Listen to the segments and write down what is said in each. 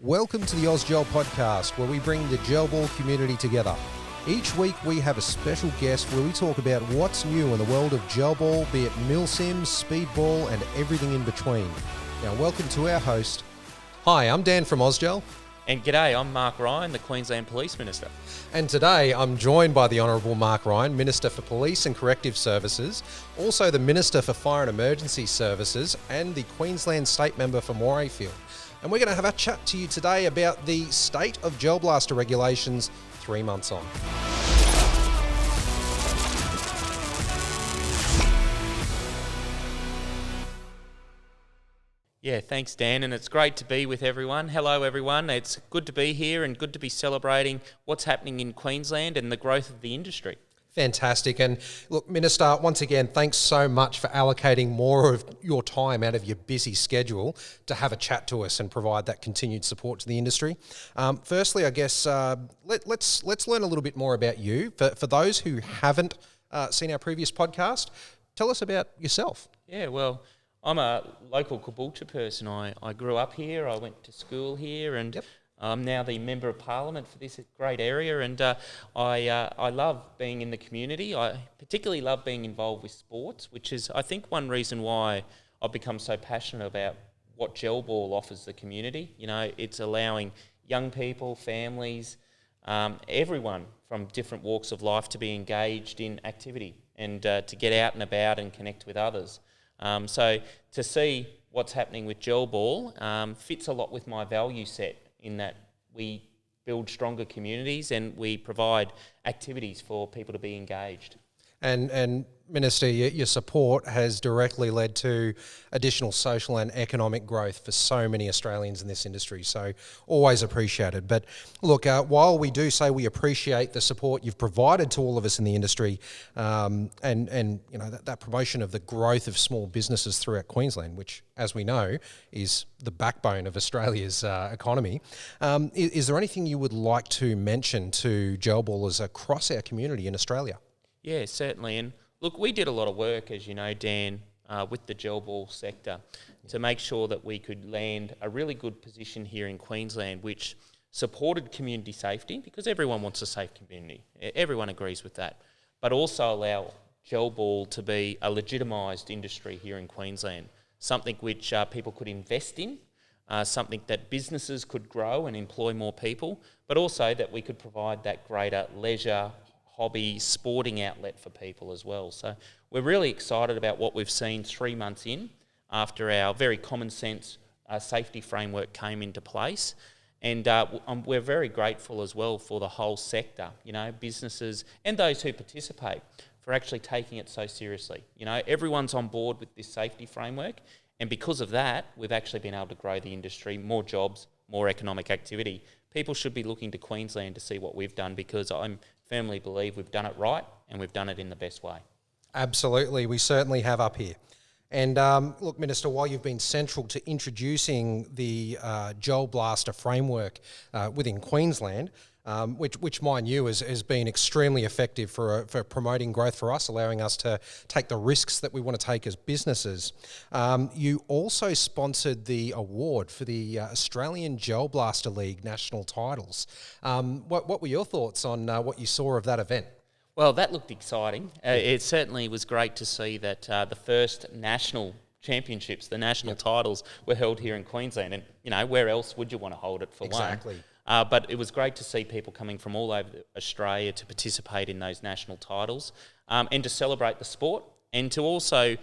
Welcome to the Ausgel podcast, where we bring the gelball community together. Each week we have a special guest where we talk about what's new in the world of gelball, be it milsim, speedball and everything in between. Now welcome to our host. Hi, I'm Dan from Ausgel. And g'day, I'm Mark Ryan, the Queensland Police Minister. And today I'm joined by the Honourable Mark Ryan, Minister for Police and Corrective Services, also the Minister for Fire and Emergency Services and the Queensland State Member for Morayfield. And we're going to have a chat to you today about the state of gel blaster regulations 3 months on. Yeah, thanks Dan, and it's great to be with everyone. Hello everyone, it's good to be here and good to be celebrating what's happening in Queensland and the growth of the industry. Fantastic. And look, Minister, once again, thanks so much for allocating more of your time out of your busy schedule to have a chat to us and provide that continued support to the industry. Firstly, I guess let's learn a little bit more about you. For those who haven't seen our previous podcast, tell us about yourself. Yeah, well, I'm a local Caboolture person. I grew up here, I went to school here, and I'm now the Member of Parliament for this great area, and I love being in the community. I particularly love being involved with sports, which is, I think, one reason why I've become so passionate about what gelball offers the community. You know, it's allowing young people, families, everyone from different walks of life to be engaged in activity and to get out and about and connect with others. So to see what's happening with gelball fits a lot with my value set, in that we build stronger communities and we provide activities for people to be engaged. And Minister, your support has directly led to additional social and economic growth for so many Australians in this industry, so always appreciated. But look, while we do say we appreciate the support you've provided to all of us in the industry, and you know that promotion of the growth of small businesses throughout Queensland, which, as we know, is the backbone of Australia's economy, is there anything you would like to mention to gelballers across our community in Australia? Yeah, certainly. And look, we did a lot of work, as you know, Dan, with the gelball sector to make sure that we could land a really good position here in Queensland, which supported community safety, because everyone wants a safe community. Everyone agrees with that. But also allow gelball to be a legitimised industry here in Queensland, something which people could invest in, something that businesses could grow and employ more people, but also that we could provide that greater leisure, hobby, sporting outlet for people as well. So we're really excited about what we've seen 3 months in after our very common sense safety framework came into place. And we're very grateful as well for the whole sector, you know, businesses and those who participate, for actually taking it so seriously. You know, everyone's on board with this safety framework, and because of that, we've actually been able to grow the industry, more jobs, more economic activity. People should be looking to Queensland to see what we've done, because I firmly believe we've done it right and we've done it in the best way. Absolutely, we certainly have up here. And look, Minister, while you've been central to introducing the gel blaster framework within Queensland, which mind you has been extremely effective for promoting growth for us, allowing us to take the risks that we want to take as businesses. You also sponsored the award for the Australian Gel Blaster League national titles. What were your thoughts on what you saw of that event? Well, that looked exciting. It certainly was great to see that the first national championships, the national titles, were held here in Queensland. And, you know, where else would you want to hold it for one? Exactly. But it was great to see people coming from all over Australia to participate in those national titles and to celebrate the sport and to also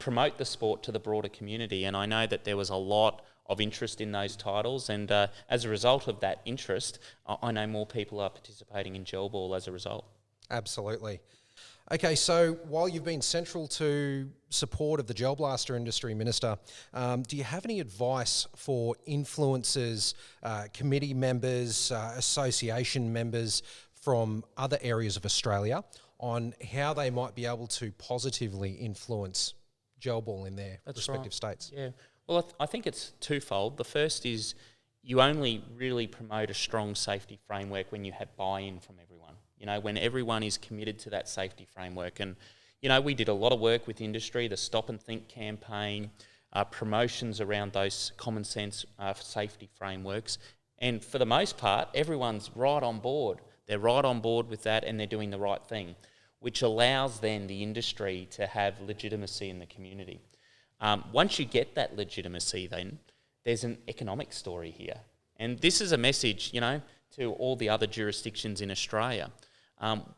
promote the sport to the broader community. And I know that there was a lot of interest in those titles, and as a result of that interest, I know more people are participating in gelball as a result. Absolutely. Okay, so while you've been central to support of the gel blaster industry, Minister, do you have any advice for influencers, committee members, association members from other areas of Australia on how they might be able to positively influence gelball in their respective states? Yeah, well, I think it's twofold. The first is you only really promote a strong safety framework when you have buy-in from everyone. You know, when everyone is committed to that safety framework. And, you know, we did a lot of work with industry, the Stop and Think campaign, promotions around those common sense safety frameworks. And for the most part, everyone's right on board. They're right on board with that, and they're doing the right thing, which allows then the industry to have legitimacy in the community. Once you get that legitimacy, then there's an economic story here. And this is a message, to all the other jurisdictions in Australia.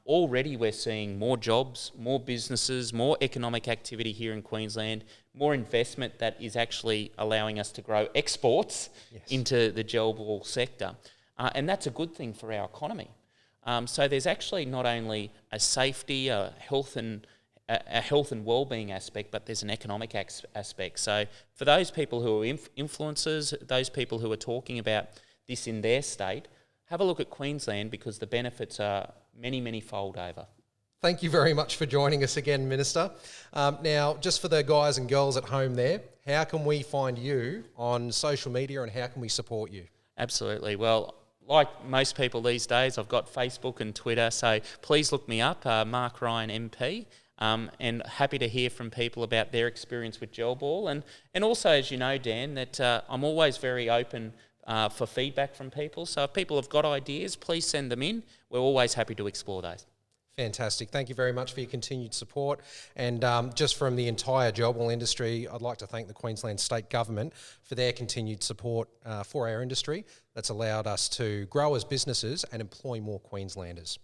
Already we're seeing more jobs, more businesses, more economic activity here in Queensland, more investment that is actually allowing us to grow exports into the gelball sector. And that's a good thing for our economy. So there's actually not only a safety, a health and well-being aspect, but there's an economic aspect. So for those people who are influencers, those people who are talking about this in their state, have a look at Queensland, because the benefits are many, many fold over. Thank you very much for joining us again, Minister. Now, just for the guys and girls at home there, how can we find you on social media and how can we support you? Absolutely. Well, like most people these days, I've got Facebook and Twitter, so please look me up, Mark Ryan MP, and happy to hear from people about their experience with gelball. And also, as you know, Dan, that I'm always very open for feedback from people. So if people have got ideas, please send them in. We're always happy to explore those. Fantastic. Thank you very much for your continued support. And just from the entire gelball industry, I'd like to thank the Queensland State Government for their continued support for our industry that's allowed us to grow as businesses and employ more Queenslanders.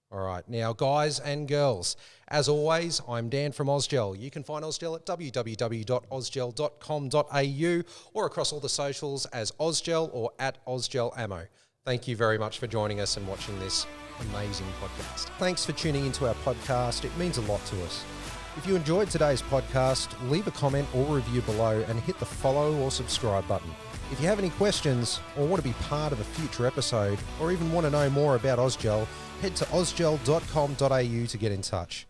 All right, now guys and girls, as always, I'm Dan from Ausgel. You can find Ausgel at www.ausgel.com.au or across all the socials as Ausgel or at AusgelAmmo. Thank you very much for joining us and watching this amazing podcast. Thanks for tuning into our podcast. It means a lot to us. If you enjoyed today's podcast, leave a comment or review below and hit the follow or subscribe button. If you have any questions or want to be part of a future episode or even want to know more about Ausgel, head to ausgel.com.au to get in touch.